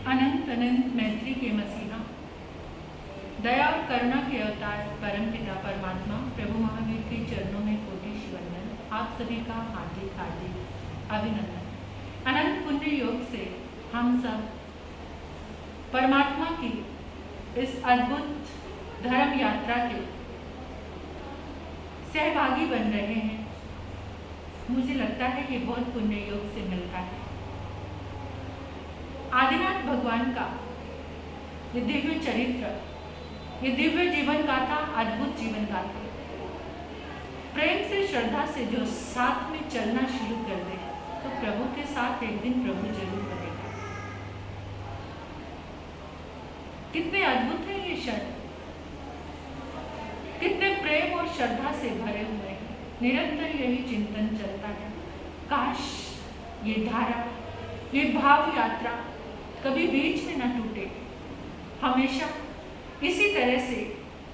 अनंत अनंत मैत्री के मसीहा, दया और करुणा के अवतार परमपिता परमात्मा प्रभु महावीर के चरणों में कोटि वंदन। आप सभी का हार्दिक हार्दिक अभिनंदन। अनंत पुण्य योग से हम सब परमात्मा की इस अद्भुत धर्म यात्रा के सहभागी बन रहे हैं। मुझे लगता है ये बहुत पुण्य योग से मिलता है। आदिनाथ भगवान का ये दिव्य चरित्र, ये दिव्य जीवन गाथा, अद्भुत जीवन गाथा, प्रेम से श्रद्धा से जो साथ में चलना शुरू कर दे तो प्रभु के साथ एक दिन प्रभु जरूर बनेगा। कितने अद्भुत है ये क्षण, कितने प्रेम और श्रद्धा से भरे हुए हैं। निरंतर यही चिंतन चलता है, काश ये धारा, ये भाव यात्रा कभी बीच में न टूटे। हमेशा इसी तरह से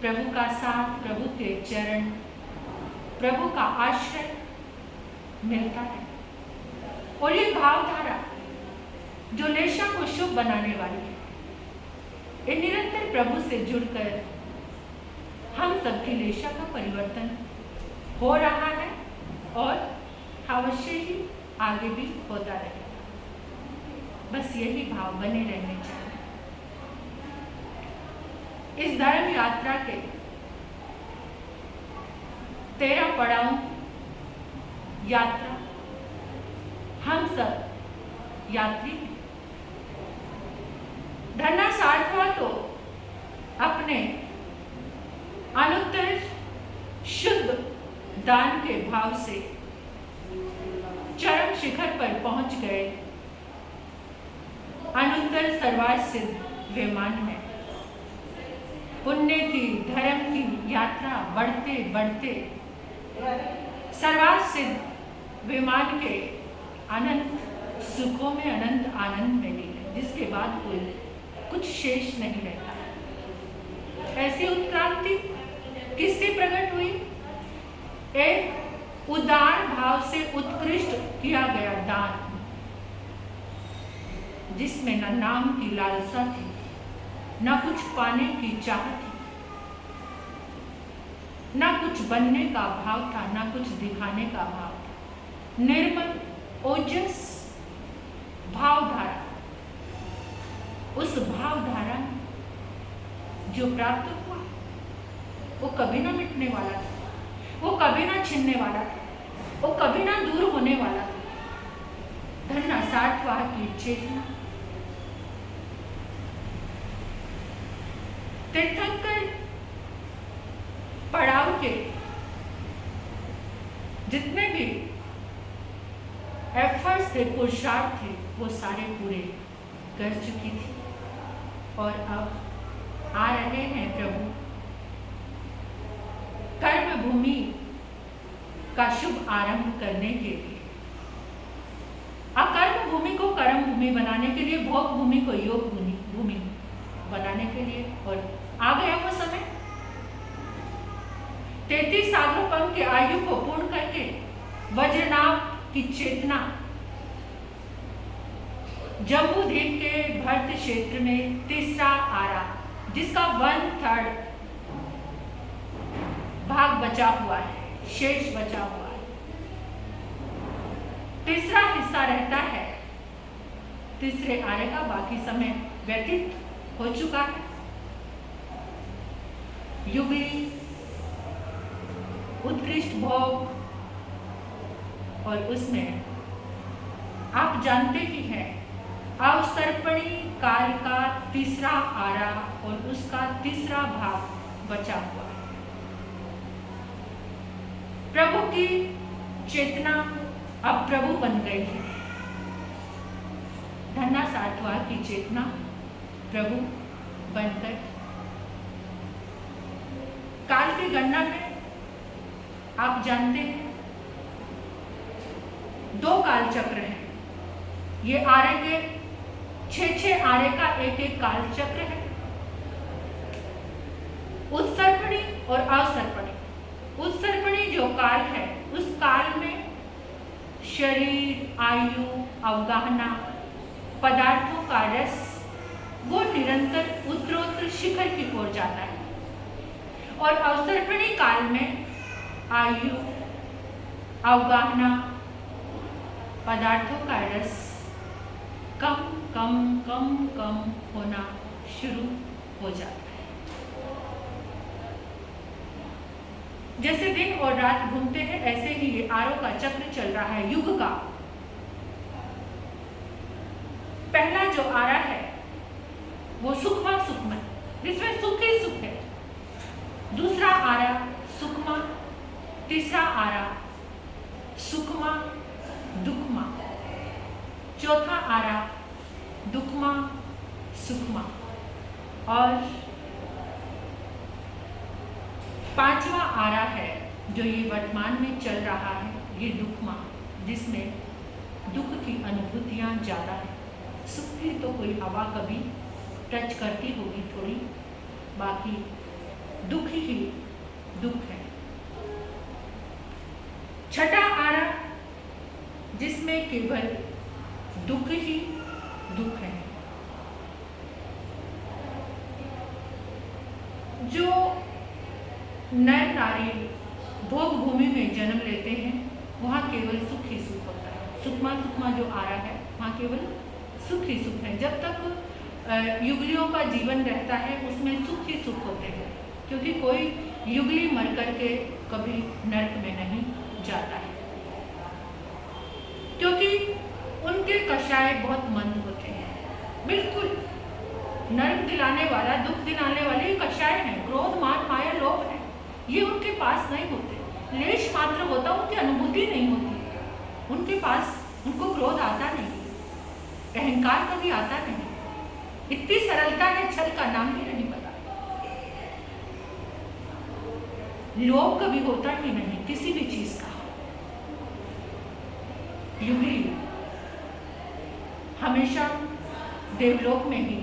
प्रभु का साथ, प्रभु के चरण, प्रभु का आश्रय मिलता है। और ये भावधारा जो लेशा को शुभ बनाने वाली है, ये निरंतर प्रभु से जुड़कर हम सबकी लेशा का परिवर्तन हो रहा है और अवश्य ही आगे भी होता रहेगा। बस यही भाव बने रहने चाहिए। इस धर्म यात्रा के 13 पड़ाव यात्रा हम सब यात्री हैं। धन्ना सार्थवा तो अपने अनुत्तर शुद्ध दान के भाव से चरम शिखर पर पहुंच गए। अनुत्तर सर्वार्थ सिद्ध विमान है। पुण्य की, धर्म की यात्रा बढ़ते बढ़ते सर्वार्थ सिद्ध विमान के अनंत सुखों में, अनंत आनंद में ली है, जिसके बाद कोई कुछ शेष नहीं रहता। ऐसी उत्क्रांति किससे प्रकट हुई? एक उदार भाव से उत्कृष्ट किया गया दान, जिसमें न नाम की लालसा थी, न कुछ पाने की चाह थी, न कुछ बनने का भाव था, न कुछ दिखाने का भाव था। निर्मल ओजस भावधारा, उस भावधारा में जो प्राप्त हुआ वो कभी ना मिटने वाला था, वो कभी ना छिनने वाला था, वो कभी ना दूर होने वाला था। धन्ना सार्थवा की चेतना, तीर्थंकर पड़ाव के जितने भी एफर्ट्स थे, पुरुषार्थ थे, वो सारे पूरे कर चुकी थी। और अब आ रहे हैं प्रभु कर्म भूमि का शुभ आरंभ करने के लिए। अकर्म भूमि को कर्म भूमि बनाने के लिए, भोग भूमि को योग भूमि बनाने के लिए। और आ गया वो समय। 33 सालों के आयु को पूर्ण करके वज्रनाभ की चेतना जम्बू द्वीप के भरत क्षेत्र में तीसरा आरा, जिसका 1/3 भाग बचा हुआ है, शेष बचा हुआ है, तीसरा हिस्सा रहता है। तीसरे आरे का बाकी समय व्यतीत हो चुका है। युगली उत्कृष्ट भोग, और उसमें आप जानते ही हैं अवसर्पणी काल का तीसरा आरा और उसका तीसरा भाग बचा हुआ है। प्रभु की चेतना अब प्रभु बन गई है। धन्ना सार्थवा की चेतना प्रभु बनकर काल की गणना में आप जानते हैं 2 काल चक्र हैं। ये आरे के 6 आरे का एक काल चक्र है। उत्सर्पणी और अवसर्पणी। उत्सर्पणी जो काल है, उस काल में शरीर, आयु, अवगाहना, पदार्थों का रस निरंतर उत्तरोत्तर शिखर की ओर जाता है और अवसर्पणी काल में आयु, अवगाहना, पदार्थों का रस कम कम कम कम होना शुरू हो जाता है। जैसे दिन और रात घूमते हैं, ऐसे ही ये आरो का चक्र चल रहा है युग का। पहला जो आरा है वो सुखमा सुखमा, जिसमें सुख ही सुख है। दूसरा आरा सुखमा, तीसरा आरा सुखमा दुखमा, चौथा आरा दुखमा सुखमा और पांचवा आरा है जो ये वर्तमान में चल रहा है, ये दुखमा, जिसमें दुख की अनुभूतियां ज्यादा है। सुख की तो कोई हवा कभी टच करती होगी थोड़ी, बाकी दुख ही दुख है। छठा आरा जिसमें केवल दुख ही दुख है। जो नर नारी भोग भूमि में जन्म लेते हैं वहाँ केवल सुख ही सुख होता है। सुखमा सुखमा जो आरा है वहाँ केवल सुख ही सुख है। जब तक युगलियों का जीवन रहता है उसमें सुख ही सुख होते हैं, क्योंकि कोई युगली मर करके कभी नरक में नहीं जाता है, क्योंकि उनके कषाय बहुत मंद होते हैं। बिल्कुल नरक दिलाने वाला, दुख दिलाने वाले ये कषाय हैं। क्रोध, मान, माया, लोभ है, ये उनके पास नहीं होते। लेश मात्र होता, उनकी अनुभूति नहीं होती उनके पास। उनको क्रोध आता नहीं, अहंकार कभी आता नहीं, इतनी सरलता है, छल का नाम भी नहीं पता। लोभ कभी होता ही नहीं किसी भी चीज का। युगली हमेशा देवलोक में ही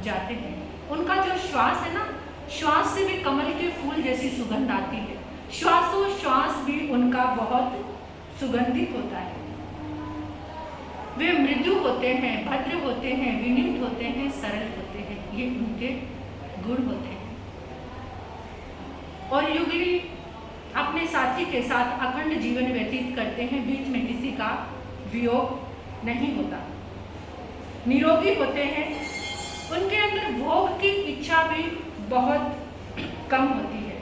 जाते हैं। उनका जो श्वास है ना, श्वास से भी कमल के फूल जैसी सुगंध आती है। श्वासोश्वास भी उनका बहुत सुगंधित होता है। वे मृदु होते हैं, भद्र होते हैं, विनीत होते हैं, सरल होते हैं, ये उनके गुण होते हैं। और युगली अपने साथी के साथ अखंड जीवन व्यतीत करते हैं, बीच में किसी का वियोग नहीं होता। निरोगी होते हैं, उनके अंदर भोग की इच्छा भी बहुत कम होती है।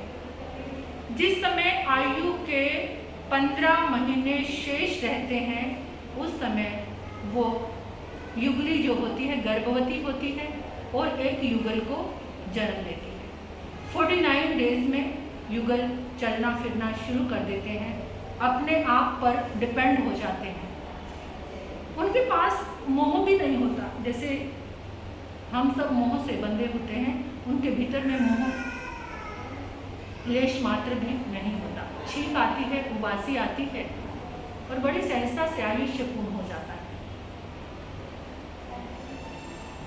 जिस समय आयु के 15 महीने शेष रहते हैं उस समय वो युगली जो होती है गर्भवती होती है और एक युगल को जन्म देती है। 49 डेज में युगल चलना फिरना शुरू कर देते हैं, अपने आप पर डिपेंड हो जाते हैं। उनके पास मोह भी नहीं होता, जैसे हम सब मोह से बंधे होते हैं, उनके भीतर में मोह लेश मात्र भी नहीं होता। छींक आती है, उबासी आती है और बड़ी सहजता से आयुष्य पूर्ण हो जाता है।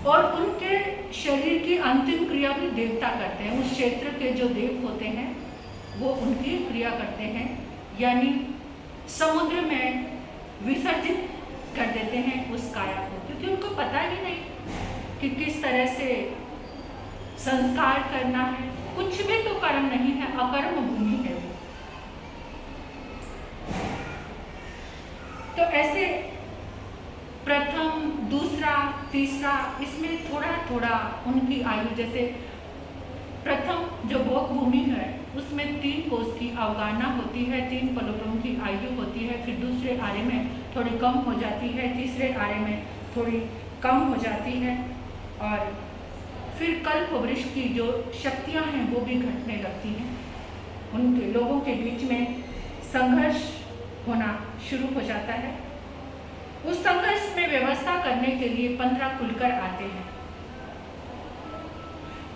और उनके शरीर की अंतिम क्रिया भी देवता करते हैं। उस क्षेत्र के जो देव होते हैं वो उनकी क्रिया करते हैं, यानी समुद्र में विसर्जित कर देते हैं उस काया को, क्योंकि उनको पता ही नहीं कि किस तरह से संस्कार करना है। कुछ भी तो कर्म नहीं है, अकर्म भूमि है वो। तो ऐसे प्रथम, दूसरा, तीसरा, इसमें थोड़ा थोड़ा उनकी आयु, जैसे प्रथम जो भोग भूमि है उसमें 3 कोस की अवगाहना होती है, 3 पलोटों की आयु होती है। फिर दूसरे आरे में थोड़ी कम हो जाती है, तीसरे आरे में थोड़ी कम हो जाती है और फिर कल्प वृक्ष की जो शक्तियां हैं वो भी घटने लगती हैं। उनके लोगों के बीच में संघर्ष होना शुरू हो जाता है। उस संघर्ष में व्यवस्था करने के लिए 15 कुलकर आते हैं।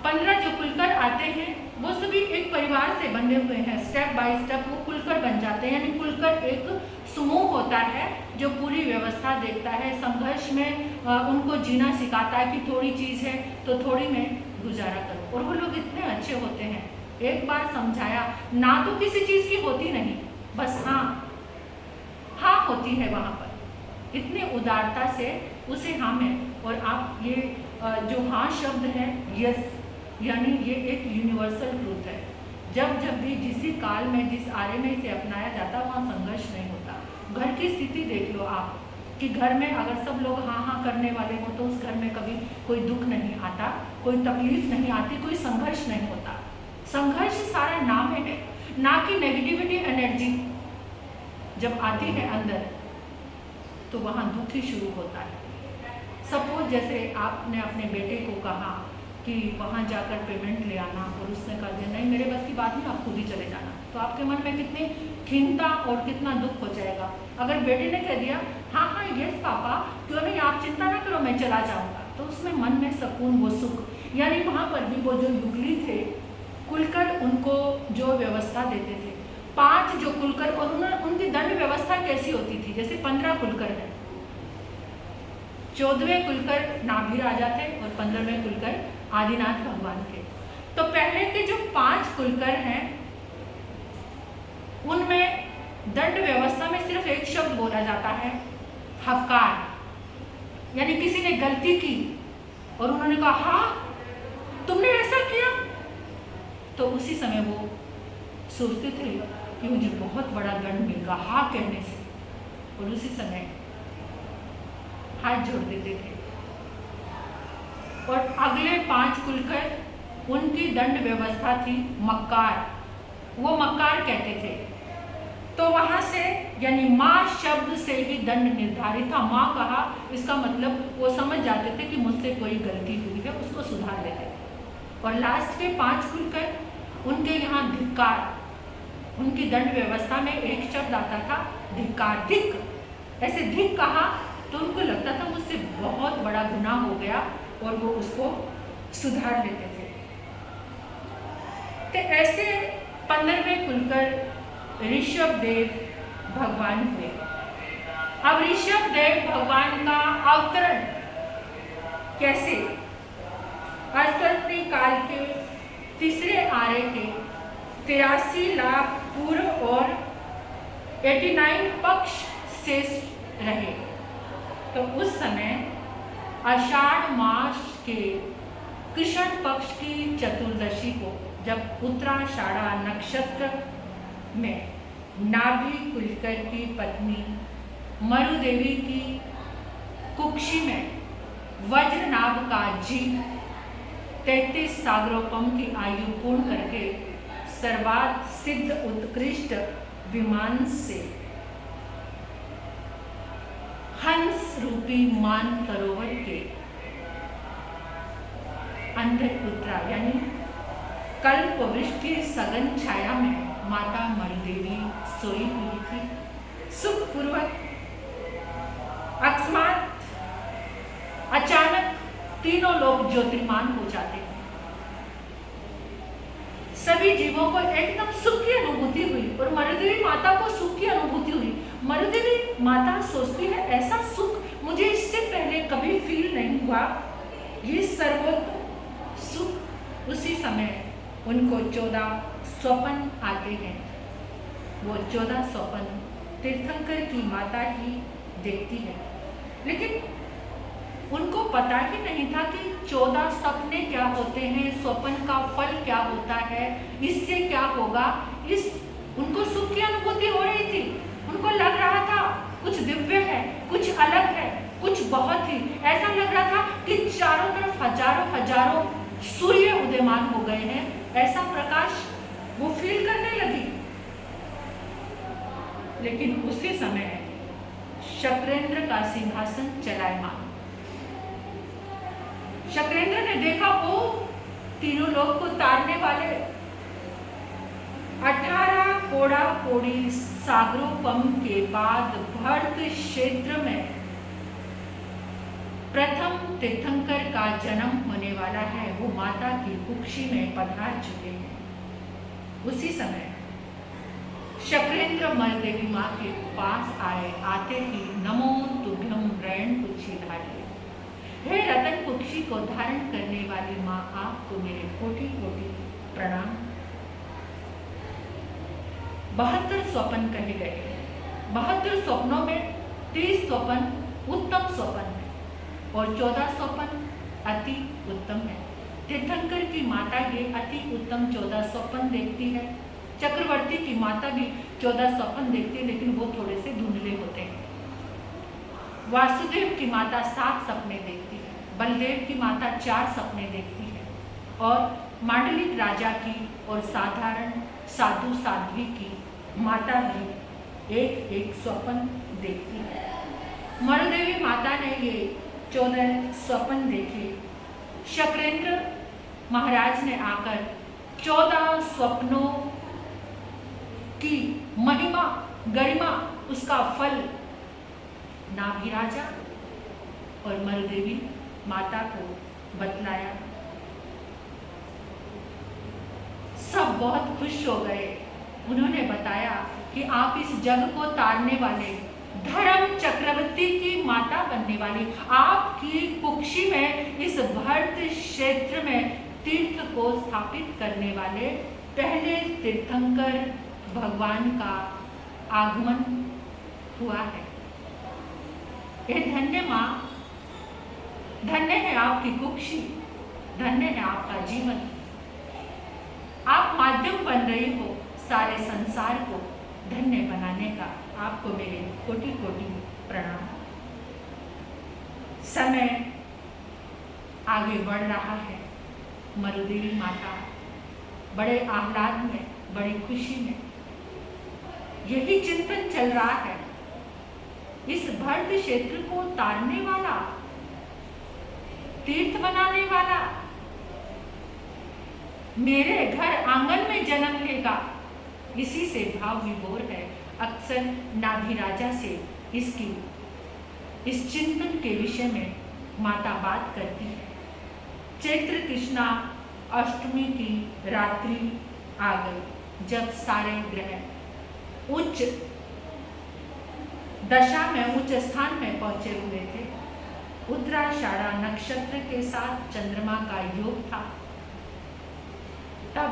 15 जो कुलकर आते हैं वो सभी एक परिवार से बंधे हुए हैं। स्टेप बाय स्टेप वो कुलकर बन जाते हैं, यानी कुलकर एक समूह होता है जो पूरी व्यवस्था देखता है। संघर्ष में उनको जीना सिखाता है कि थोड़ी चीज़ है तो थोड़ी में गुजारा करो। और वो लोग इतने अच्छे होते हैं, एक बार समझाया ना तो किसी चीज़ की होती नहीं, बस हाँ हाँ होती है वहाँ पर। इतनी उदारता से उसे हाँ में, और आप ये जो हाँ शब्द है यस, यानी ये एक यूनिवर्सल ट्रूथ है। जब जब भी जिस काल में जिस आरे में इसे अपनाया जाता वहाँ संघर्ष नहीं होता। घर की स्थिति देख लो आप कि घर में अगर सब लोग हाँ हाँ करने वाले हो तो उस घर में कभी कोई दुख नहीं आता, कोई तकलीफ नहीं आती, कोई संघर्ष नहीं होता। संघर्ष सारा नाम है, ना कि नेगेटिविटी एनर्जी जब आती है अंदर तो वहाँ दुख ही शुरू होता है। सपोज जैसे आपने अपने बेटे को कहा कि वहाँ जाकर पेमेंट ले आना और उसने कहा दिया नहीं मेरे बस की बात नहीं, आप खुद ही चले जाना, तो आपके मन में कितनी खिन्नता और कितना दुख हो जाएगा। अगर बेटे ने कह दिया हाँ हाँ यस पापा, क्यों नहीं, आप चिंता ना करो मैं चला जाऊँगा, तो उसमें मन में सुकून, वो सुख। यानी वहाँ पर भी वो जो युगली थे कुलकर उनको जो व्यवस्था देते थे, 5 जो कुलकर, और उनकी दंड व्यवस्था कैसी होती थी, जैसे 15 कुलकर है, 14वें कुलकर नाभि राजा थे और 15वें कुलकर आदिनाथ भगवान थे। तो पहले के जो 5 कुलकर हैं उनमें दंड व्यवस्था में सिर्फ एक शब्द बोला जाता है, हकार। यानी किसी ने गलती की और उन्होंने कहा हाँ तुमने ऐसा किया, तो उसी समय वो सोचते थे कि मुझे बहुत बड़ा दंड मिलेगा हाँ कहने से, और उसी समय हाथ जोड़ देते थे। और अगले 5 कुलकर उनकी दंड व्यवस्था थी मक्कार, वो मक्कार कहते थे। तो वहां से यानी माँ शब्द से ही दंड निर्धारित था। माँ कहा इसका मतलब वो समझ जाते थे कि मुझसे कोई गलती हुई है, उसको सुधार लेते थे। और लास्ट के 5 कुलकर उनके यहाँ धिक्कार, उनकी दंड व्यवस्था में एक शब्द आता था धिक्कार, धिक। ऐसे धिक कहा तो उनको लगता था मुझसे बहुत बड़ा गुनाह हो गया और वो उसको सुधार लेते थे। तो ऐसे 15वें कुलकर ऋषभ देव भगवान हुए। अब ऋषभ देव भगवान का अवतरण कैसे, अश्वनी काल के तीसरे आरे के 83 लाख पूर्व और 89 पक्ष शेष रहे। तो उस समय आषाढ़ मास के कृष्ण पक्ष की चतुर्दशी को जब उत्तराषाढ़ा नक्षत्र में नाभि कुलकर की पत्नी मरुदेवी की कुक्षी में वज्रनाभ का जीव 33 सागरोपम की आयु पूर्ण करके सर्वात सिद्ध उत्कृष्ट विमान से हंस रूपी मान सरोवर के अंदर उतरा। यानी कल्प वृष्टि सघन छाया में माता मणिदेवी सोई हुई थी। सुखपूर्वक अकस्मात अचानक तीनों लोग ज्योतिर्मान हो जाते हैं। सभी जीवों को एकदम सुख की अनुभूति हुई और मरुदेवी माता को सुख की अनुभूति हुई। मरुदेवी माता सोचती है ऐसा सुख मुझे इससे पहले कभी फील नहीं हुआ, ये सर्वोत्तम सुख। उसी समय उनको 14 स्वप्न आते हैं। वो 14 स्वप्न तीर्थंकर की माता ही देखती है, लेकिन उनको पता ही नहीं था कि 14 सपने क्या होते हैं, स्वप्न का फल क्या होता है, इससे क्या होगा। उनको सुख की अनुभूति हो रही थी। उनको लग रहा था कुछ दिव्य है, कुछ अलग है, कुछ बहुत ही ऐसा लग रहा था कि चारों तरफ हजारों सूर्य उदयमान हो गए हैं, ऐसा प्रकाश वो फील करने लगी। लेकिन उसी समय शक्रेंद्र का सिंहासन चलायमान। शक्रेंद्र ने देखा वो तीनों लोग को तारने वाले 18 कोड़ा कोड़ी सागरोपम के बाद भरत क्षेत्र में प्रथम तीर्थंकर का जन्म होने वाला है, वो माता की कुक्षी में पधार चुके हैं। उसी समय शक्रेंद्र मरुदेवी माँ के पास आते ही नमो तुभ्यम रैण कुक्षी धारी, हे रतन कुक्षी को धारण करने वाली माँ, आपको मेरे कोटि कोटि प्रणाम। 72 स्वप्न कहे गए। 72 स्वप्नों में 30 स्वप्न उत्तम स्वप्न है। और 1454 अति उत्तम है। तीर्थंकर की माता ये अति उत्तम 1454 देखती है। चक्रवर्ती की माता भी 1454 देखती है, लेकिन वो थोड़े से धुंधले होते हैं। वासुदेव की माता 7 सपने देखती है, बलदेव की माता 4 सपने देखती है, और मांडलिक राजा की और साधारण साधु साध्वी की माता भी एक स्वप्न देखती है। मरुदेवी माता ने ये 14 स्वप्न देखे। शक्रेंद्र महाराज ने आकर 14 स्वप्नों की महिमा गरिमा, उसका फल नाभि राजा और मरुदेवी माता को बतलाया। सब बहुत खुश हो गए। उन्होंने बताया कि आप इस जग को तारने वाले, धर्म चक्रवर्ती की माता बनने वाली, आपकी कुक्षी में इस भरत क्षेत्र में तीर्थ को स्थापित करने वाले पहले तीर्थंकर भगवान का आगमन हुआ है। ये धन्य माँ, धन्य है आपकी कुक्षी, धन्य है आपका जीवन। आप माध्यम बन रही हो सारे संसार को धन्य बनाने का। आपको मेरे कोटि कोटि प्रणाम। समय आगे बढ़ रहा है। मरुदेवी माता बड़े आह्लाद में, बड़ी खुशी में, यही चिंतन चल रहा है। इस भरत क्षेत्र को तारने वाला, तीर्थ बनाने वाला मेरे घर आंगन में जन्म लेगा, इसी से भाव विभोर है। अक्सर नाभि राजा से इस चिंतन के विषय में माता बात करती है। चैत्र कृष्णा अष्टमी की रात्रि आ गई, जब सारे ग्रह उच्च दशा में, उच्च स्थान में पहुंचे हुए थे। उत्तराषाढ़ा नक्षत्र के साथ चंद्रमा का योग था। तब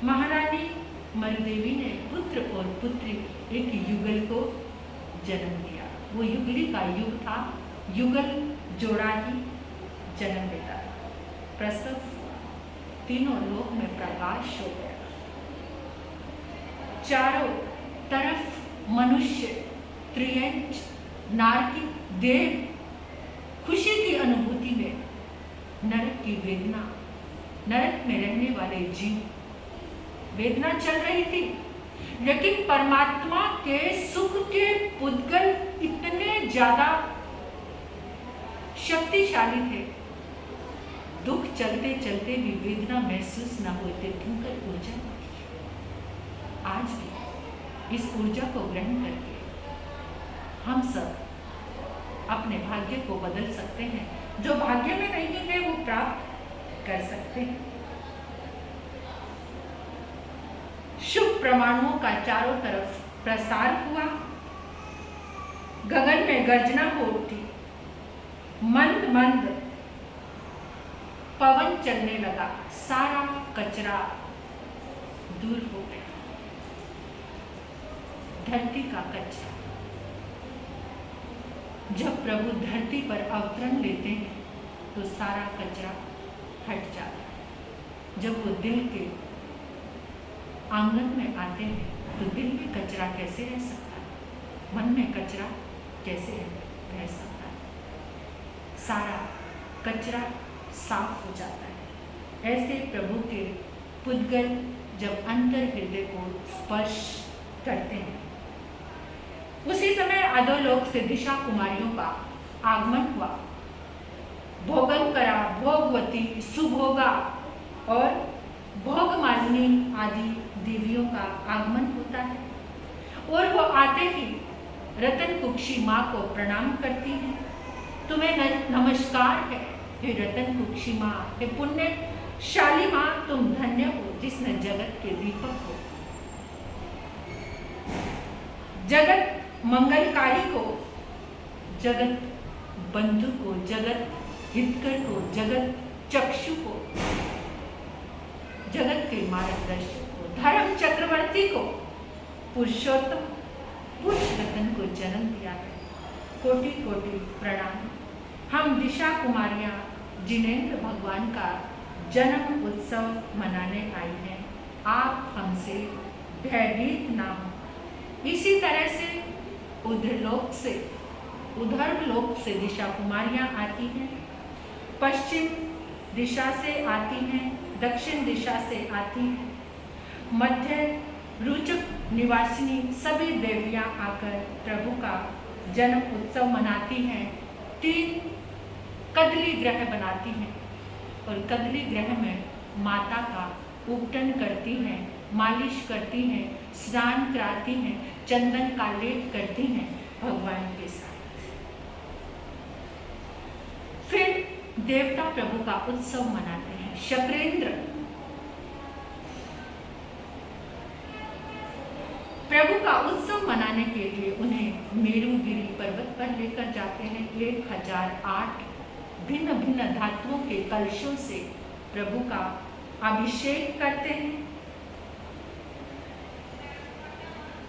महारानी मरुदेवी ने पुत्र और पुत्री एक युगल को जन्म दिया। वो युगली का युग था। युगल जोड़ा ही जन्म देता था। प्रसव हुआ, तीनों लोक में प्रकाश हो गया। चारों तरफ मनुष्य, त्रियंच, नारकी, देव खुशी की अनुभूति में, नरक की वेदना, नरक में रहने वाले जीव वेदना चल रही थी। लेकिन परमात्मा के सुख के पुद्गल इतने ज्यादा शक्तिशाली थे, दुख चलते चलते भी वेदना महसूस न हुए। तीर्थंकर ऊर्जा आज भी इस ऊर्जा को ग्रहण करके हम सब अपने भाग्य को बदल सकते हैं। जो भाग्य में नहीं है वो प्राप्त कर सकते हैं। शुभ प्रमाणों का चारों तरफ प्रसार हुआ। गगन में गर्जना हो उठी। मंद मंद पवन चलने लगा। सारा कचरा दूर हो गया। धरती का कचरा। जब प्रभु धरती पर अवतरण लेते हैं तो सारा कचरा हट जाता है। जब वो दिल के आंगन में आते हैं तो दिल में कचरा कैसे रह सकता है, मन में कचरा कैसे रह सकता है। सारा कचरा साफ हो जाता है। ऐसे प्रभु के पुद्गल जब अंतर हृदय को स्पर्श करते हैं, उसी समय अधोलोक से दिशा कुमारियों का आगमन हुआ। भोगंकरा, भोगवती, सुभोगा और भोगमालिनी आदि देवियों का आगमन होता है और वो आते ही रतन कुक्षी माँ को प्रणाम करती हैं। तुम्हें नमस्कार है हे रतन कुक्षी माँ, हे पुण्यशाली माँ, तुम धन्य हो जिसने जगत के दीपक हो, जगत मंगलकारी को, जगत बंधु को, जगत हितकर को, जगत चक्षु को, जगत के मार्गदर्शक को, धर्म चक्रवर्ती को, पुरुषोत्तम पुरुष रतन को जन्म दिया है। कोटि कोटि प्रणाम। हम दिशा कुमारियाँ जिनेंद्र भगवान का जन्म उत्सव मनाने आई हैं। आप हमसे भयभीत ना हो। इसी तरह से उधर लोक से दिशा कुमारियाँ आती हैं, पश्चिम दिशा से आती हैं, दक्षिण दिशा से आती हैं, मध्य रुचक निवासिनी सभी देवियाँ आकर प्रभु का जन्म उत्सव मनाती हैं। 3 कदली ग्रह बनाती हैं और कदली ग्रह में माता का उपटन करती हैं, मालिश करती हैं, स्नान कराती हैं, चंदन का लेप करती हैं भगवान के साथ। फिर देवता प्रभु का उत्सव मनाते हैं। शक्रेंद्र प्रभु का उत्सव मनाने के लिए उन्हें मेरुगिरी पर्वत पर लेकर जाते हैं। 1008 भिन्न भिन्न धातुओं के कलशों से प्रभु का अभिषेक करते हैं।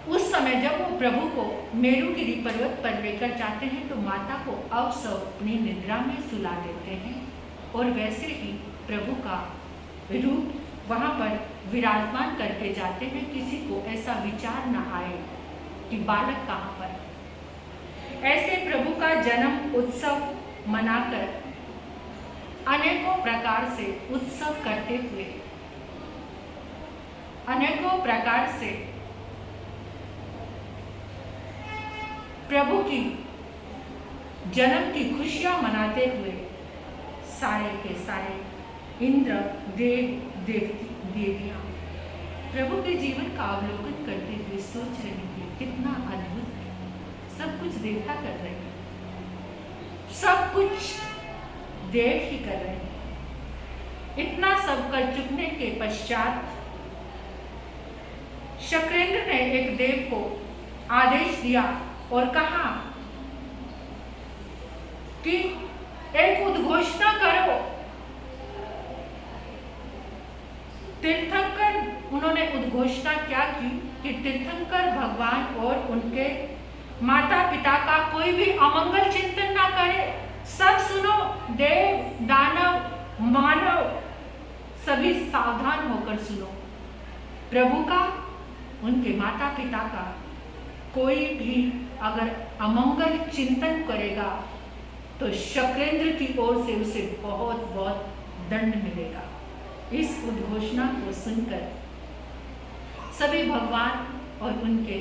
उस समय जब वो प्रभु को मेरुगिरी पर्वत पर लेकर जाते हैं तो माता को अवसव अपनी निद्रा में सुला देते हैं और वैसे ही प्रभु का रूप वहाँ पर विराजमान करके जाते हैं। किसी को ऐसा विचार न आए कि बालक कहाँ पर। ऐसे प्रभु का जन्म उत्सव मनाकर अनेकों प्रकार से उत्सव करते हुए अनेकों प्रकार से प्रभु की जन्म की खुशियां मनाते हुए सारे के सारे इंद्र देवियां प्रभु के जीवन का अवलोकन करते हुए सोच रही थी, कितना अद्भुत है, सब कुछ देखा कर रहे हैं, सब कुछ देव ही कर रहे हैं। इतना सब कर चुकने के पश्चात शक्रेंद्र ने एक देव को आदेश दिया और कहा कि एक उद्घोषणा करो। तीर्थंकर उन्होंने उद्घोषणा क्या की कि तीर्थंकर भगवान और उनके माता पिता का कोई भी अमंगल चिंतन ना करे। सब सुनो, देव दानव मानव सभी सावधान होकर सुनो। प्रभु का, उनके माता पिता का कोई भी अगर अमंगल चिंतन करेगा तो शक्रेंद्र की ओर से उसे बहुत बहुत दंड मिलेगा। इस उद्घोषणा को सुनकर सभी भगवान और उनके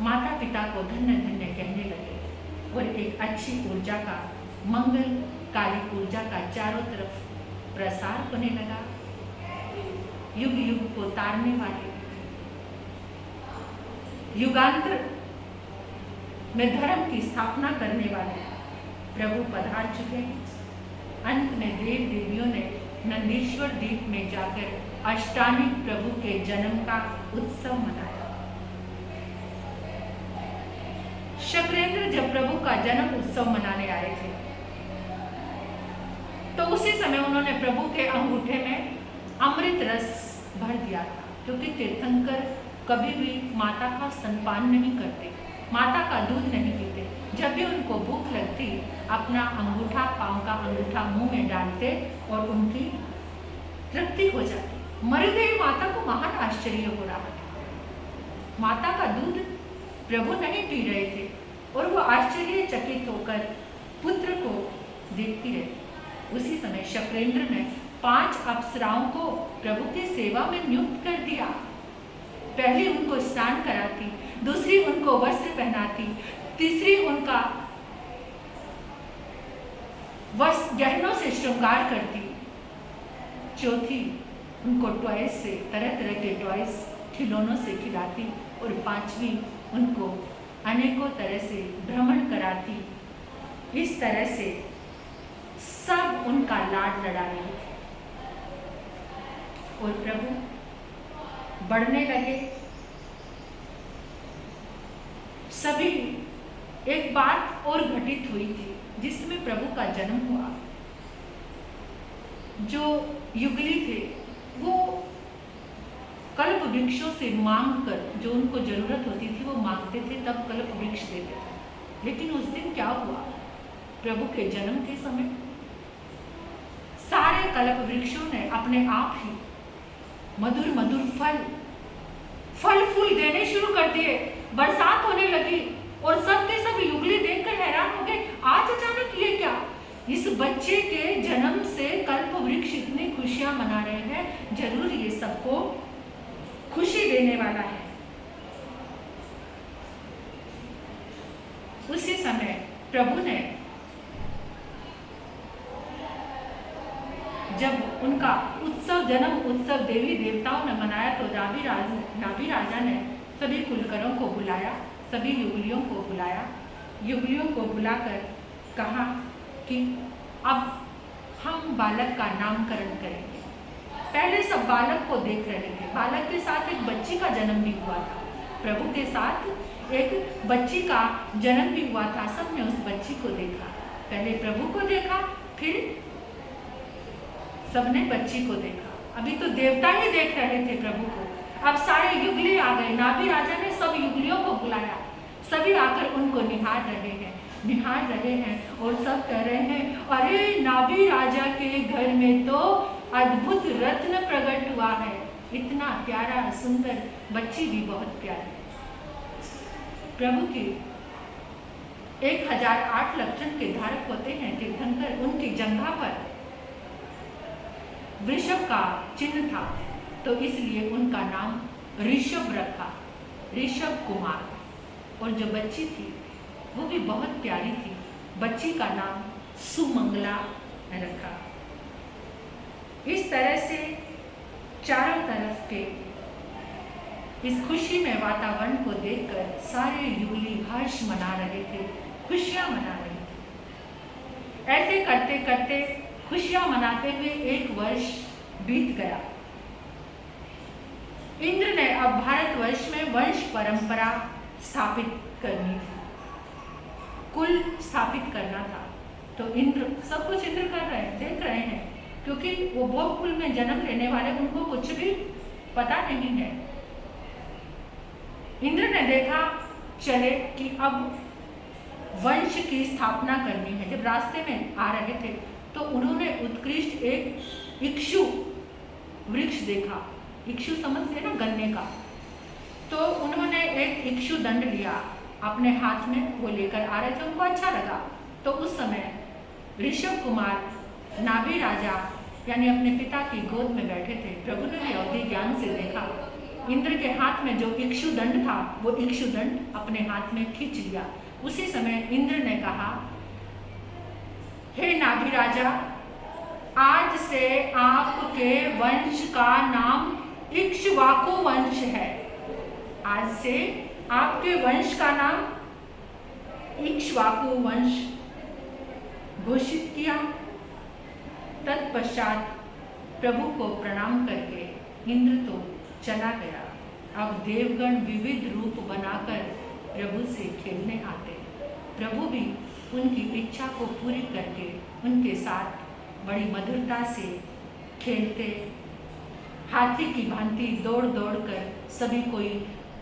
माता पिता को धन्य धन्य कहने लगे और एक अच्छी ऊर्जा का, मंगलकारी ऊर्जा का चारों तरफ प्रसार होने लगा। युग युग को तारने वाले, युगांतर में धर्म की स्थापना करने वाले प्रभु पधार चुके हैं। अंत में देव देवियों ने नंदीश्वर द्वीप में जाकर अष्टानी प्रभु के जन्म का उत्सव मनाया। शक्रेंद्र जब प्रभु का जन्म उत्सव मनाने आए थे तो उसी समय उन्होंने प्रभु के अंगूठे में अमृत रस भर दिया था, क्योंकि तीर्थंकर कभी भी माता का स्तनपान नहीं करते, माता का दूध नहीं पीते। जब भी उनको भूख लगती अपना अंगूठा, पांव का अंगूठा मुंह में डालते और उनकी तृप्ति हो जाती। मरी गई माता को महान आश्चर्य हो रहा था, माता का दूध प्रभु नहीं पी रहे थे और वो आश्चर्यचकित होकर पुत्र को देखती रही। उसी समय शक्रेंद्र ने 5 अप्सराओं को प्रभु की सेवा में नियुक्त कर दिया। पहली उनको स्नान कराती, दूसरी उनको वस्त्र पहनाती, तीसरी उनका गहनों से श्रृंगार करती, चौथी उनको टॉयज से, तरह तरह के टॉयज खिलौनों से खिलाती और 5वीं उनको अनेकों तरह से भ्रमण कराती। इस तरह से सब उनका लाड लड़ा रही थी और प्रभु बढ़ने लगे। सभी एक बात और घटित हुई थी जिसमें प्रभु का जन्म हुआ। जो युगली थे वो कल्प वृक्षों से मांग कर, जो उनको जरूरत होती थी वो मांगते थे, तब कल्प वृक्ष देते थे। लेकिन उस दिन क्या हुआ? प्रभु के जन्म के समय सारे कल्प वृक्षों ने अपने आप ही मधुर मधुर फल फूल देने शुरू कर दिए, बरसात होने लगी और सब के सब युगली देखकर हैरान हो गए। आज अचानक ये क्या? इस बच्चे के जन्म से कल्प वृक्ष इतनी खुशियां मना रहे हैं, जरूर ये सबको खुशी देने वाला है। उसी समय प्रभु ने जब उनका जन्म उत्सव देवी देवताओं ने मनाया तो नाभि राजा ने सभी कुलकरों को बुलाया, सभी युगलियों को बुलाया। युगलियों को बुलाकर कहा कि अब हम बालक का नामकरण करेंगे। पहले सब बालक को देख रहे थे। बालक के साथ एक बच्ची का जन्म भी हुआ था। प्रभु के साथ एक बच्ची का जन्म भी हुआ था। सबने उस बच्ची को देखा। पहले प्रभु को देखा, फिर सबने बच्ची को देखा। अभी तो देवता ही देख रहे थे प्रभु को, अब सारे युगली आ गए। नाभि राजा ने सब युगलियों को बुलाया, सभी आकर उनको निहार रहे हैं और सब कह रहे हैं, अरे नाभि राजा के घर में तो अद्भुत रत्न प्रकट हुआ है। इतना प्यारा सुंदर, बच्ची भी बहुत प्यारी। प्रभु की 1008 लक्षण के धारक होते हैं तीर्थंकर। उनकी जंघा पर वृषभ का चिन्ह था, तो इसलिए उनका नाम ऋषभ रखा, ऋषभ कुमार। और जो बच्ची थी वो भी बहुत प्यारी थी, बच्ची का नाम सुमंगला रखा। इस तरह से चारों तरफ के इस खुशी में वातावरण को देखकर सारे युगली हर्ष मना रहे थे, खुशियां मना रहे थे। ऐसे करते करते खुशियां मनाते हुए एक वर्ष बीत गया। इंद्र ने अब भारतवर्ष में वंश परंपरा स्थापित करनी थी, कुल स्थापित करना था। तो इंद्र सब कुछ इंद्र कर रहे हैं, देख रहे हैं, क्योंकि वो भोग कुल में जन्म लेने वाले, उनको कुछ भी पता नहीं है। इंद्र ने देखा चले कि अब वंश की स्थापना करनी है। जब रास्ते में आ रहे थे तो उन्होंने उत्कृष्ट एक इक्षु वृक्ष देखा। इक्षु समझते ना, गन्ने का। तो उन्होंने एक इक्षु दंड लिया अपने हाथ में, वो लेकर आ रहे थे, उनको अच्छा लगा। तो उस समय ऋषभ कुमार नाभि राजा यानी अपने पिता की गोद में बैठे थे। प्रभु ने भी अवधि ज्ञान से देखा, इंद्र के हाथ में जो इक्षु दंड था वो इक्षु दंड अपने हाथ में खींच लिया। उसी समय इंद्र ने कहा, हे नाभि राजा, आज से आपके वंश का नाम इक्ष्वाकु वंश है। आज से आपके वंश का नाम इक्ष्वाकु वंश घोषित किया। तत्पश्चात प्रभु को प्रणाम करके इंद्र तो चला गया। अब देवगण विविध रूप बनाकर प्रभु से खेलने आते। प्रभु भी उनकी इच्छा को पूरी करके उनके साथ बड़ी मधुरता से खेलते। हाथी की भांति दौड़ दौड़ कर सभी कोई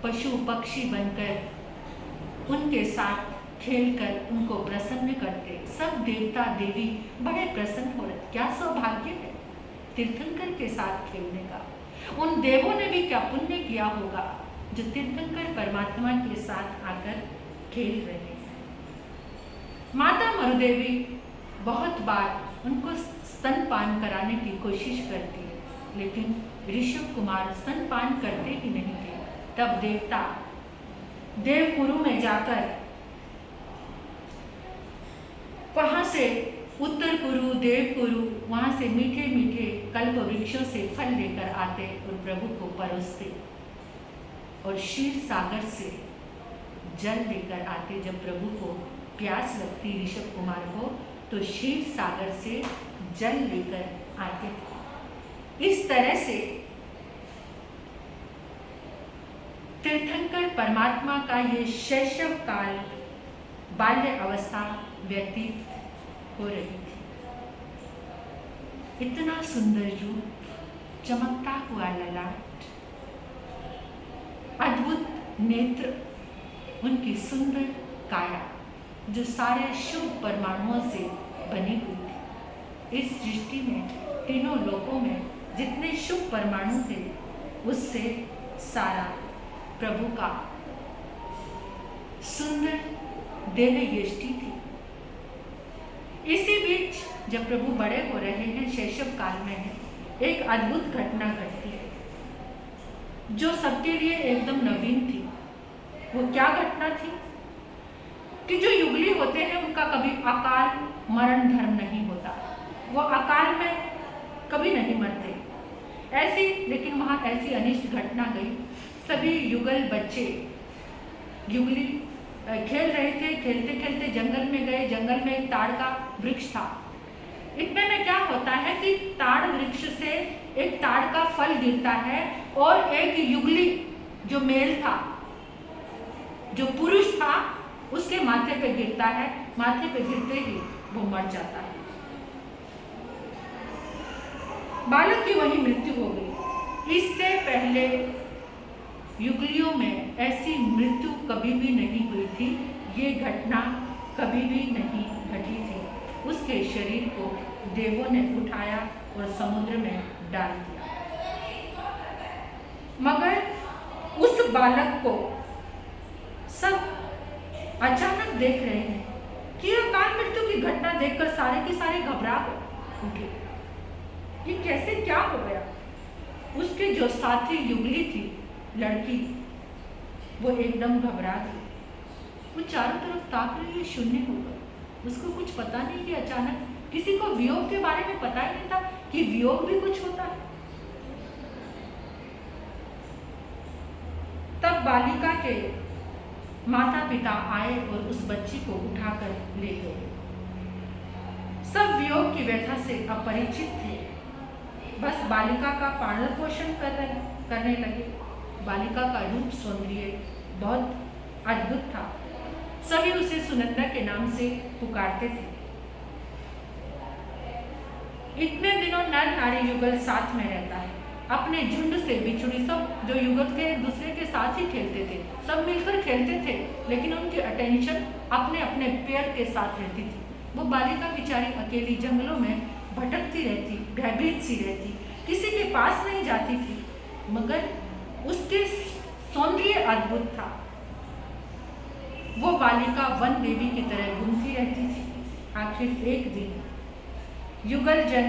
पशु पक्षी बनकर उनके साथ खेलकर उनको प्रसन्न करते। सब देवता देवी बड़े प्रसन्न हो रहे। क्या सौभाग्य है तीर्थंकर के साथ खेलने का। उन देवों ने भी क्या पुण्य किया होगा जो तीर्थंकर परमात्मा के साथ आकर खेल रहे हैं। माता मरुदेवी बहुत बार उनको स्तनपान कराने की कोशिश करती है, लेकिन ऋषभ कुमार स्तनपान करते ही नहीं थे। तब देवता देवपुरु में जाकर वहां से उत्तर पुरु, देवपुरु, वहां से मीठे मीठे कल्प वृक्षों से फल लेकर आते और प्रभु को परोसते। और क्षीर सागर से जल लेकर आते। जब प्रभु को प्यास लगती ऋषभ कुमार को, तो क्षीर सागर से जल लेकर आते थे। इस तरह से तीर्थंकर परमात्मा का ये शैशव काल, बाल्य अवस्था व्यतीत हो रही थी। इतना सुंदर रूप, चमकता हुआ ललाट, अद्भुत नेत्र, उनकी सुंदर काया, जो सारे शुभ परमाणुओं से बनी हुई थी। इस सृष्टि में तीनों लोकों में जितने शुभ परमाणु थे उससे सारा प्रभु का सुंदर देह यष्टि थी। इसी बीच जब प्रभु बड़े हो रहे हैं, शैशव काल में है, एक अद्भुत घटना घटती है जो सबके लिए एकदम नवीन थी। वो क्या घटना थी कि जो युगली होते हैं उनका कभी अकाल मरण धर्म नहीं होता, वो अकाल में कभी नहीं मरते। ऐसी लेकिन वहाँ ऐसी अनिष्ट घटना गई। सभी युगल बच्चे युगली खेल रहे थे, खेलते खेलते जंगल में गए। जंगल में एक ताड़ का वृक्ष था। इतने में क्या होता है कि ताड़ वृक्ष से एक ताड़ का फल गिरता है और एक युगली जो मेल था, जो पुरुष था, उसके माथे पे गिरता है। माथे पे गिरते ही वो मर जाता है। बालक की वही मृत्यु हो गई। इससे पहले युगलियों में ऐसी मृत्यु कभी भी नहीं हुई थी। ये घटना कभी भी नहीं घटी थी। उसके शरीर को देवों ने उठाया और समुद्र में डाल दिया। मगर उस बालक को सब अचानक देख रहे हैं कि अकाल मृत्यु की घटना देखकर सारे के सारे घबरा उठे। ये कैसे, क्या हो गया? उसके जो साथी युगली थी, लड़की, वो एकदम घबरा गई। वो चारों तरफ ताक रही है, शून्य हो गई। उसको कुछ पता नहीं कि अचानक, किसी को वियोग के बारे में पता ही नहीं था कि वियोग भी कुछ होता है। तब बालिका के माता पिता आए और उस बच्ची को उठाकर ले गए। सब वियोग की व्यथा से अपरिचित थे, बस बालिका का पालन पोषण करने लगे। बालिका का रूप सौंदर्य बहुत अद्भुत था। सभी उसे सुनंदा के नाम से पुकारते थे। इतने दिनों नर नारी युगल साथ में रहता है। अपने झुंड से बिछुड़ी सब जो युगल थे एक दूसरे के साथ ही खेलते थे, सब मिलकर खेलते थे, लेकिन उनकी अटेंशन अपने अपने पेड़ के साथ रहती थी। वो बालिका बेचारी अकेली जंगलों में भटकती रहती, भयभीत सी रहती, किसी के पास नहीं जाती थी, मगर उसके सौंदर्य अद्भुत था। वो बालिका वन देवी की तरह घूमती रहती थी। आखिर एक दिन युगल जन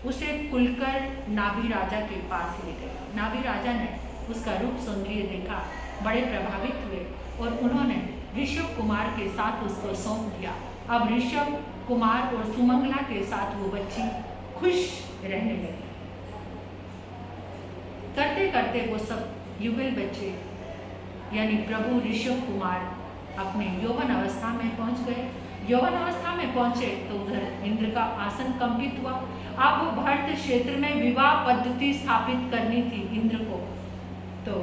उसे कुलकर नाभि राजा के पास ले गए। नाभि राजा ने उसका रूप सौंदर्य देखा, बड़े प्रभावित हुए और उन्होंने ऋषभ कुमार के साथ उसको सौंप दिया। अब ऋषभ कुमार और सुमंगला के साथ वो बच्ची खुश रहने लगी। करते करते वो सब युगल बच्चे यानी प्रभु ऋषभ कुमार अपने यौवन अवस्था में पहुंच गए। यौवन अवस्था में पहुंचे तो उधर इंद्र का आसन कंपित हुआ। अब वो भरत क्षेत्र में विवाह पद्धति स्थापित करनी थी इंद्र को। तो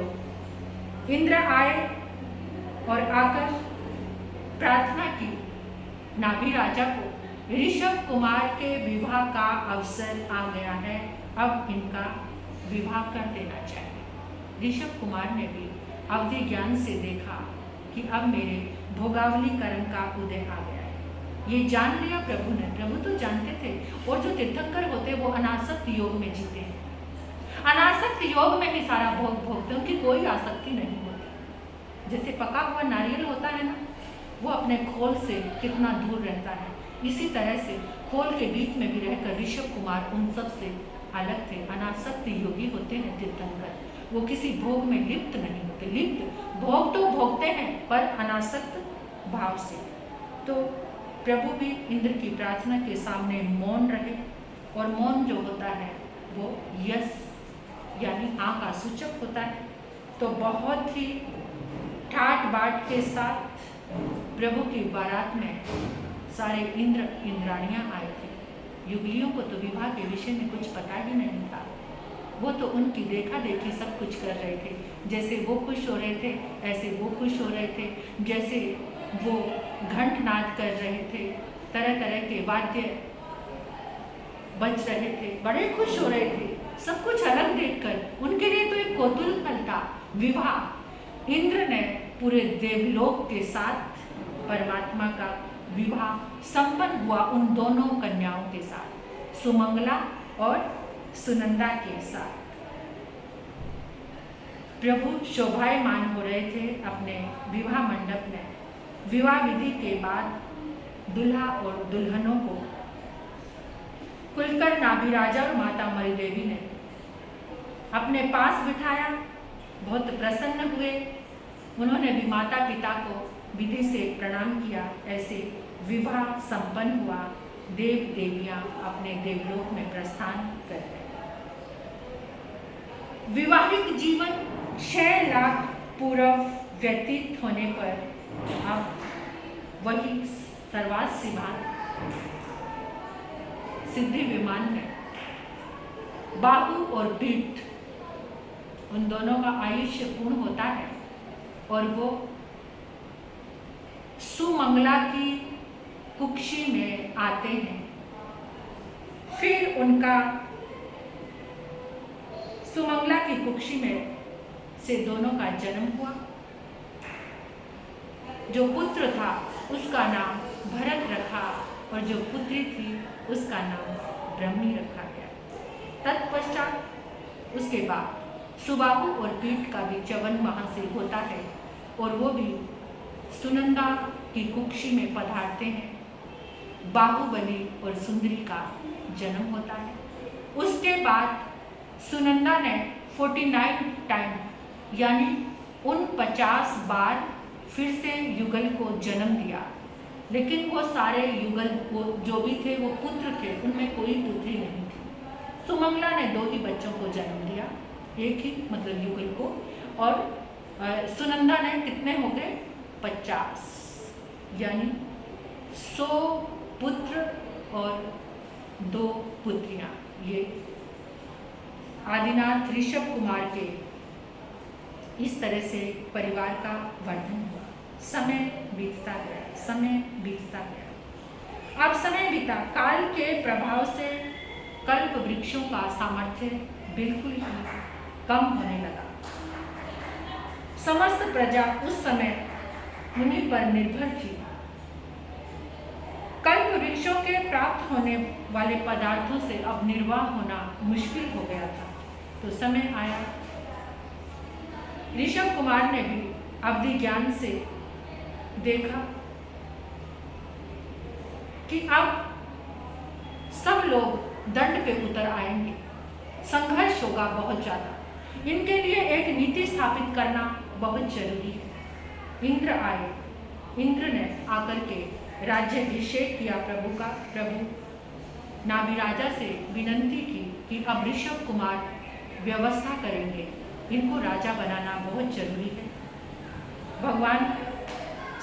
इंद्र आए और आकर प्रार्थना की नाभि राजा को, ऋषभ कुमार के विवाह का अवसर आ गया है, अब इनका विवाह कर देना चाहिए। ऋषभ कुमार ने भी अवधि ज्ञान से देखा कि अब मेरे भोगावली कर्म का उदय आ गया है। ये जान लिया प्रभु ने। प्रभु तो जानते थे, और जो तीर्थंकर होते वो अनासक्त योग में जीते हैं। अनासक्त योग में ही सारा भोग भोगते, उनकी कोई आसक्ति नहीं होती। जैसे पका हुआ नारियल होता है ना, वो अपने खोल से कितना दूर रहता है, इसी तरह से खोल के बीच में भी रहकर ऋषभ कुमार उन सब से अलग थे। अनासक्त योगी होते हैं तीर्थंकर, वो किसी भोग में लिप्त नहीं होते। लिप्त भोग तो भोगते हैं पर अनासक्त भाव से। तो प्रभु भी इंद्र की प्रार्थना के सामने मौन रहे, और मौन जो होता है वो यस यानी हाँ का सूचक होता है। तो बहुत ही ठाट बाट के साथ प्रभु की बारात में सारे इंद्र इंद्राणियां आए थे। युगलियों को तो विवाह के विषय में कुछ पता ही नहीं था। वो तो उनकी देखा देखी सब कुछ कर रहे थे। जैसे वो खुश हो रहे थे ऐसे वो खुश हो रहे थे, जैसे वो घंटनाद कर रहे थे, तरह तरह के वाद्य बज रहे थे, बड़े खुश हो रहे थे। सब कुछ अलग देखकर उनके लिए तो एक कौतूहल था विवाह। इंद्र ने पूरे देवलोक के साथ परमात्मा का विवाह संपन्न हुआ उन दोनों कन्याओं के साथ, सुमंगला और सुनंदा के साथ। प्रभु शोभायमान हो रहे थे अपने विवाह मंडप में। विवाह विधि के बाद दूल्हा और दुल्हनों को खुलकर नाभिराजा और माता मरी देवी ने अपने पास बिठाया, बहुत प्रसन्न हुए। उन्होंने भी माता पिता को विधि से प्रणाम किया। ऐसे विवाह संपन्न हुआ। देव देवियां अपने देवलोक में प्रस्थान कर गए। विवाहिक जीवन 6 लाख पूर्व व्यतीत होने पर अब वही सर्वासी बात सिद्धि विमान में बाहु और पीठ उन दोनों का आयुष्य पूर्ण होता है और वो सुमंगला की कुक्षी में आते हैं। फिर उनका सुमंगला की कुक्षी में से दोनों का जन्म हुआ। जो पुत्र था उसका नाम भरत रखा और जो पुत्री थी उसका नाम ब्रह्मी रखा गया। तत्पश्चात उसके बाद सुबाहु और पीठ का भी च्यवन वहाँ से होता है और वो भी सुनंदा की कुक्षी में पधारते हैं। बाहुबली और सुंदरी का जन्म होता है। उसके बाद सुनंदा ने 49 टाइम यानी 49 बार फिर से युगल को जन्म दिया, लेकिन वो सारे युगल वो जो भी थे वो पुत्र थे, उनमें कोई पुत्री नहीं थी। सुमंगला ने 2 ही बच्चों को जन्म दिया, एक ही मतलब युगल को, और सुनंदा ने कितने हो गए 50 यानी 100 पुत्र और 2 पुत्रियां। ये आदिनाथ ऋषभ कुमार के इस तरह से परिवार का वर्णन हुआ। समय बीतता गया, समय बीतता गया। अब समय बीता, काल के प्रभाव से कल्प वृक्षों का सामर्थ्य बिल्कुल ही कम होने लगा। समस्त प्रजा उस समय उन्हीं पर निर्भर थी। कल्प वृक्षों के प्राप्त होने वाले पदार्थों से अब निर्वाह होना मुश्किल हो गया था। तो समय आया, ऋषभ कुमार ने भी अवधि ज्ञान से देखा कि अब सब लोग दंड पे उतर आएंगे, संघर्ष होगा बहुत ज्यादा। इनके लिए एक नीति स्थापित करना बहुत जरूरी है। इंद्र आए, इंद्र ने आकर के राज्याभिषेक किया प्रभु का। प्रभु नाभिराजा से विनंती की कि अब ऋषभ कुमार व्यवस्था करेंगे, इनको राजा बनाना बहुत जरूरी है। भगवान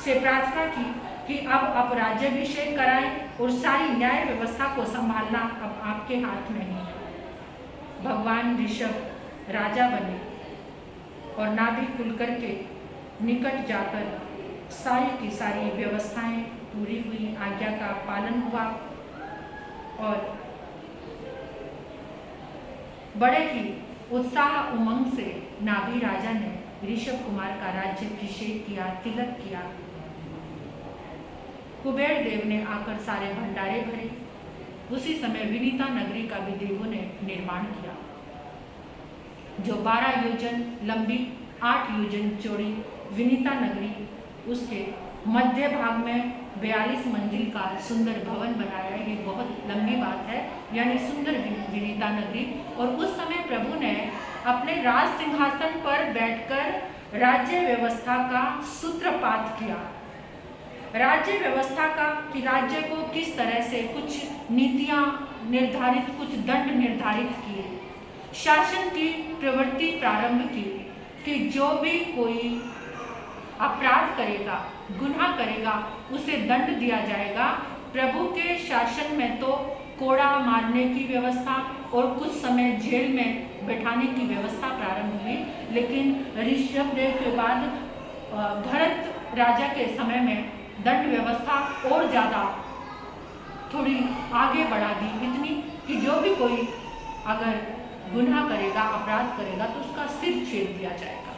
से प्रार्थना की कि अब आप राज्याभिषेक कराएं और सारी न्याय व्यवस्था को संभालना अब आपके हाथ में है। भगवान ऋषभ राजा बने और नाभि कुलकर के निकट जाकर सारी की सारी व्यवस्थाएं पूरी हुई, आज्ञा का पालन हुआ और बड़े ही उत्साह उमंग से नाभि राजा ने ऋषभ कुमार का राज्याभिषेक किया, तिलक किया। कुबेर देव ने आकर सारे भंडारे भरे। उसी समय विनीता नगरी का भी देवों ने निर्माण किया, जो 12 योजन लंबी 8 योजन चौड़ी विनीता नगरी, उसके मध्य भाग में 42 मंजिल का सुंदर भवन बनाया। ये बहुत लंबी बात है, यानी सुंदर विनीता नगरी। और उस समय प्रभु ने अपने राज सिंहासन पर बैठकर राज्य व्यवस्था का सूत्रपात किया। राज्य व्यवस्था का कि राज्य को किस तरह से कुछ नीतियां निर्धारित, कुछ दंड निर्धारित किए, शासन की प्रवृत्ति प्रारंभ की कि जो भी कोई अपराध करेगा, गुनाह करेगा, उसे दंड दिया जाएगा। प्रभु के शासन में तो कोड़ा मारने की व्यवस्था और कुछ समय जेल में बैठाने की व्यवस्था प्रारंभ हुई, लेकिन ऋषभ देव के बाद भरत राजा के समय में दंड व्यवस्था और ज़्यादा थोड़ी आगे बढ़ा दी, इतनी कि जो भी कोई अगर गुनाह करेगा, अपराध करेगा तो उसका सिर छेद दिया जाएगा।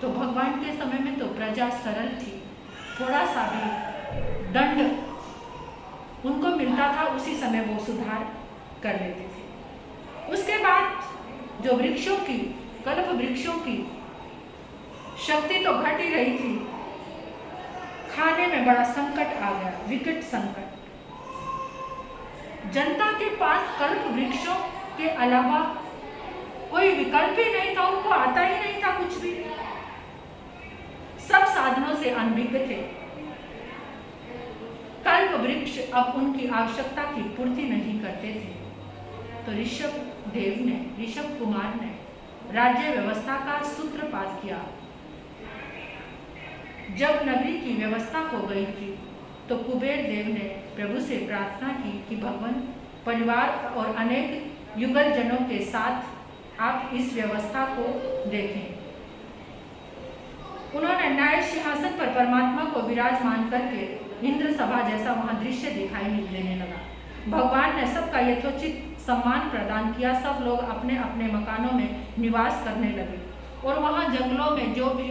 तो भगवान के समय में तो प्रजा सरल थी, थोड़ा सा भी दंड उनको मिलता था उसी समय वो सुधार कर लेते थे। उसके बाद जो वृक्षों की, कल्प वृक्षों की शक्ति तो घट ही रही थी, खाने में बड़ा संकट आ गया, विकट संकट। जनता के पास कल्प वृक्षों के अलावा कोई विकल्प ही नहीं था, उनको आता ही नहीं था कुछ भी, सब साधनों से अनभिज्ञ थे। कल्प वृक्ष अब उनकी आवश्यकता की पूर्ति नहीं करते थे। तो ऋषभ कुमार ने राज्य व्यवस्था का सूत्रपात किया। जब नगरी की व्यवस्था हो गई थी तो कुबेर देव ने प्रभु से प्रार्थना की कि भगवान, परिवार और अनेक युगल जनों के साथ आप इस व्यवस्था को देखें। उन्होंने न्याय सिंहासन पर परमात्मा को विराजमान करके इंद्र सभा जैसा वहां दृश्य दिखाई देने लगा। भगवान ने सबका यथोचित सम्मान प्रदान किया। सब लोग अपने अपने मकानों में निवास करने लगे और वहां जंगलों में जो भी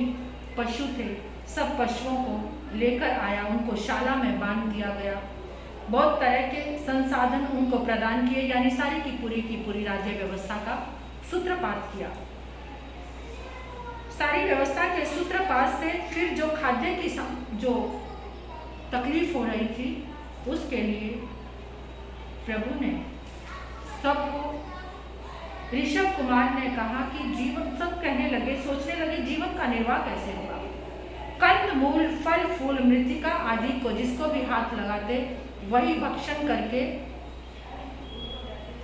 पशु थे सब पशुओं को लेकर आया, उनको शाला में बांध दिया गया। बहुत तरह के संसाधन उनको प्रदान किए, यानी सारी की पूरी राज्य व्यवस्था का सूत्रपात किया। सारी व्यवस्था के सूत्रपात से फिर जो खाद्य की जो तकलीफ हो रही थी उसके लिए प्रभु ने सबको, ऋषभ कुमार ने कहा कि जीवन, सब कहने लगे, सोचने लगे जीवन का निर्वाह कैसे होगा। कंद मूल, फल फूल, मृतिका आदि को जिसको भी हाथ लगाते वही भक्षण करके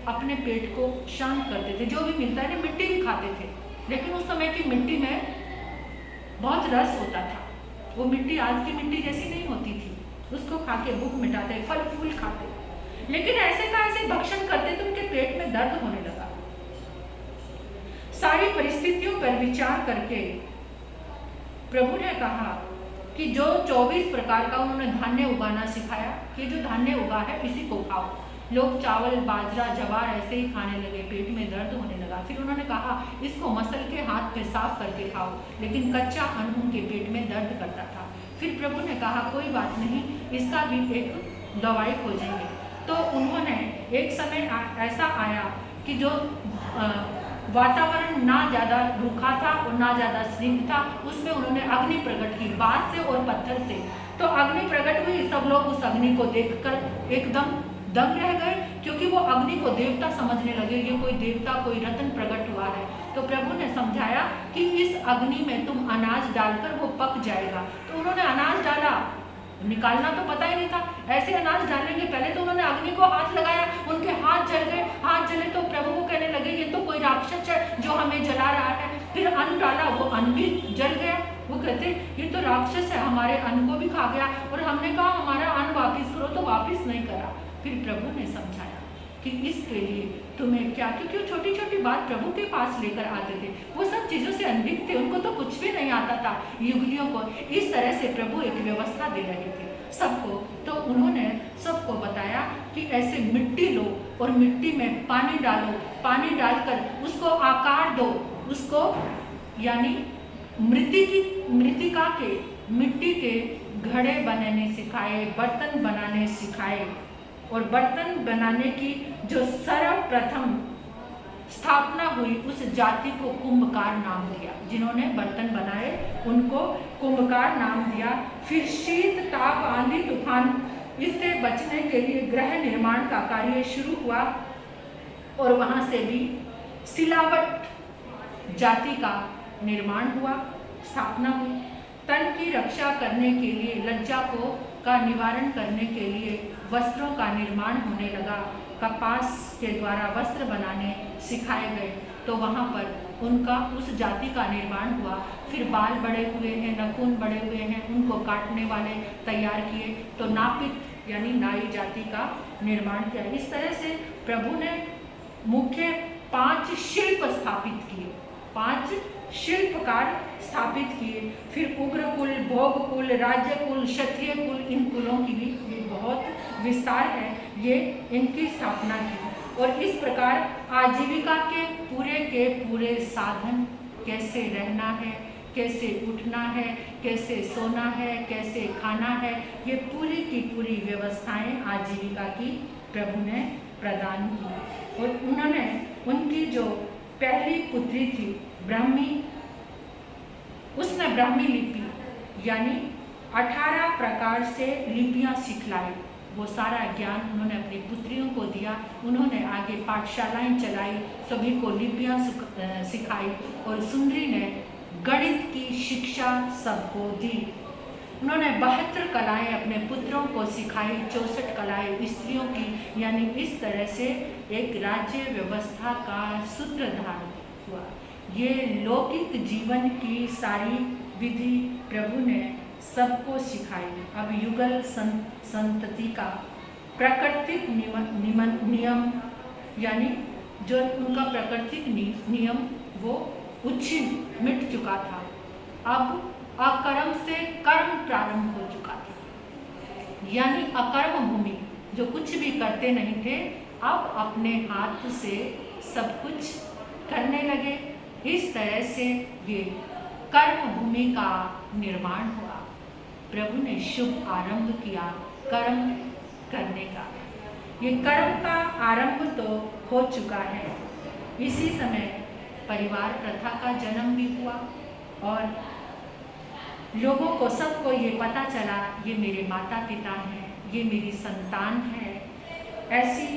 अपने पेट को शांत करते थे। जो भी मिलता है, मिट्टी भी खाते थे, लेकिन उस समय की मिट्टी में बहुत रस होता था। वो मिट्टी आज की मिट्टी जैसी नहीं होती थी। उसको खा के भूख मिटाते, फल फूल खाते, लेकिन ऐसे का ऐसे भक्षण करते तो उनके पेट में दर्द होने लगा। सारी परिस्थितियों पर विचार करके प्रभु ने कहा कि जो 24 प्रकार का उन्होंने धान्य उगाना सिखाया कि जो धान्य उगा है इसी को खाओ। लोग चावल, बाजरा, जवार ऐसे ही खाने लगे, पेट में दर्द होने लगा। फिर उन्होंने कहा इसको मसल के हाथ पे साफ करके खाओ, लेकिन कच्चा अन्न उनके पेट में दर्द करता था। फिर प्रभु ने कहा कोई बात नहीं, इसका भी एक दवाई खोजेंगे। तो उन्होंने, एक समय ऐसा आया कि जो वातावरण ना ज़्यादा रूखा था और ना ज़्यादा स्निग्ध था, उसमें उन्होंने अग्नि प्रकट की, बांस से और पत्थर से। तो अग्नि प्रकट हुई, सब लोग उस अग्नि को देखकर एकदम दंग रह गए, क्योंकि वो अग्नि को देवता समझने लगे, ये कोई देवता, कोई रत्न प्रकट हुआ है। तो प्रभु ने समझाया कि इस अग्नि में तुम अनाज डालकर वो पक जाएगा। तो उन्होंने अनाज डाला, निकालना तो पता ही नहीं था, ऐसे अनाज डालेंगे। पहले तो उन्होंने अग्नि को हाथ लगाया, उनके हाथ जल गए। हाथ जले तो प्रभु को कहने लगे ये तो कोई राक्षस है जो हमें जला रहा है। फिर अन्न डाला, वो अन्न भी जल गया। वो कहते ये तो राक्षस है, हमारे अन्न को भी खा गया। और हमने कहा हमारा अन्न वापिस करो, तो वापिस नहीं करा। फिर प्रभु ने समझाया कि इसके लिए तुम्हें क्या, क्योंकि वो छोटी छोटी बात प्रभु के पास लेकर आते थे, वो सब चीज़ों से अनभिज्ञ थे, उनको तो कुछ भी नहीं आता था युगलियों को। इस तरह से प्रभु एक व्यवस्था दे रहे थे सबको। तो उन्होंने सबको बताया कि ऐसे मिट्टी लो और मिट्टी में पानी डालो, पानी डालकर उसको आकार दो, उसको यानी मृतिका के मिट्टी के घड़े बनाने सिखाए, बर्तन बनाने सिखाए। और बर्तन बनाने की जो सर्वप्रथम स्थापना हुई उस जाति को कुंभकार नाम दिया। जिन्होंने बर्तन बनाए उनको कुंभकार नाम दिया। फिर शीत, ताप, आंधी, तूफान, इससे बचने के लिए गृह निर्माण का कार्य शुरू हुआ और वहाँ से भी सिलावट जाति का निर्माण हुआ, स्थापना हुई। तन की रक्षा करने के लिए, लज्जा का निवारण करने के लिए वस्त्रों का निर्माण होने लगा। कपास के द्वारा वस्त्र बनाने सिखाए गए, तो वहाँ पर उनका, उस जाति का निर्माण हुआ। फिर बाल बड़े हुए हैं, नाखून बड़े हुए हैं, उनको काटने वाले तैयार किए, तो नापित यानी नाई जाति का निर्माण किया। इस तरह से प्रभु ने मुख्य 5 शिल्प स्थापित किए, 5 शिल्पकार स्थापित किए। फिर उग्र कुल, भोग कुल, राज्य कुल, क्षत्रिय कुल, इन कुलों की भी बहुत विस्तार है, ये इनकी स्थापना की। और इस प्रकार आजीविका के पूरे साधन, कैसे रहना है, कैसे उठना है, कैसे सोना है, कैसे खाना है, ये पूरी की पूरी व्यवस्थाएं आजीविका की प्रभु ने प्रदान की। और उन्होंने उनकी जो पहली पुत्री थी ब्राह्मी, उसने ब्राह्मी लिपि यानी 18 प्रकार से लिपियां सिखलाई। वो सारा ज्ञान उन्होंने अपनी पुत्रियों को दिया। उन्होंने आगे पाठशालाएं चलाई, सभी को लिपियां सिखाई और सुंदरी ने गणित की शिक्षा सबको दी। उन्होंने 72 कलाएं अपने पुत्रों को सिखाई, 64 कलाएं स्त्रियों की, यानी इस तरह से एक राज्य व्यवस्था का सूत्रधार हुआ। ये लौकिक जीवन की सारी विधि प्रभु ने सबको सिखाई। अब युगल संतति का प्राकृतिक नियम यानी जो उनका प्राकृतिक नियम वो मिट चुका था। अब अकर्म से कर्म प्रारंभ हो चुका था, यानी अकर्म भूमि जो कुछ भी करते नहीं थे, अब अपने हाथ से सब कुछ करने लगे। इस तरह से ये कर्म भूमि का निर्माण हुआ। प्रभु ने शुभ आरंभ किया कर्म करने का। ये कर्म का आरंभ तो हो चुका है। इसी समय परिवार प्रथा का जन्म भी हुआ और लोगों को सबको ये पता चला ये मेरे माता पिता हैं, ये मेरी संतान है। ऐसी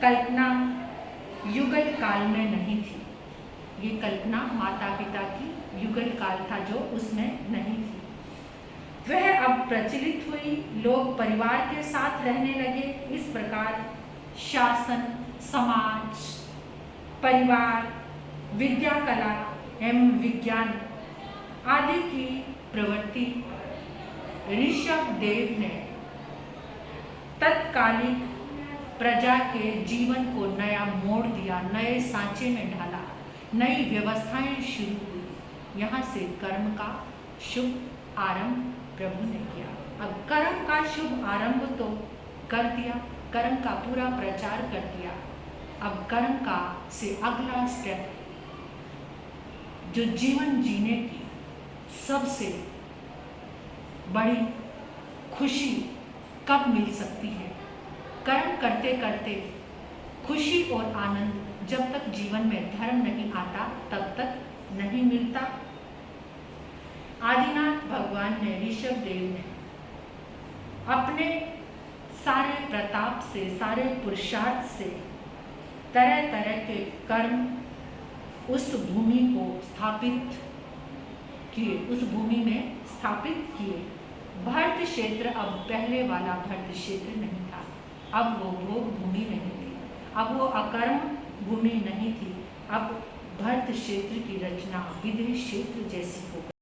कल्पना युगल काल में नहीं थी। ये कल्पना माता पिता की युगल काल था जो उसमें नहीं थी, वह अब प्रचलित हुई। लोग परिवार के साथ रहने लगे। इस प्रकार शासन, समाज, परिवार, विद्या, कला एवं विज्ञान आदि की प्रवृत्ति ऋषभ देव ने तत्कालिक प्रजा के जीवन को नया मोड़ दिया, नए सांचे में ढाला, नई व्यवस्थाएं शुरू हुई। यहाँ से कर्म का शुभ आरंभ प्रभु ने किया। अब कर्म का शुभ आरंभ तो कर दिया, कर्म का पूरा प्रचार कर दिया। अब कर्म का से अगला स्टेप जो जीवन जीने की सबसे बड़ी खुशी कब मिल सकती है? कर्म करते करते खुशी और आनंद जब तक जीवन में धर्म नहीं आता तब तक नहीं मिलता। आदिनाथ भगवान ने, ऋषभ देव ने अपने सारे प्रताप से, सारे पुरुषार्थ से तरह तरह के कर्म उस भूमि को स्थापित किए, उस भूमि में स्थापित किए। भरत क्षेत्र अब पहले वाला भरत क्षेत्र नहीं था। अब वो भोग भूमि नहीं थी, अब वो अकर्म भूमि नहीं थी। अब भरत क्षेत्र की रचना विदेह क्षेत्र जैसी हो गई।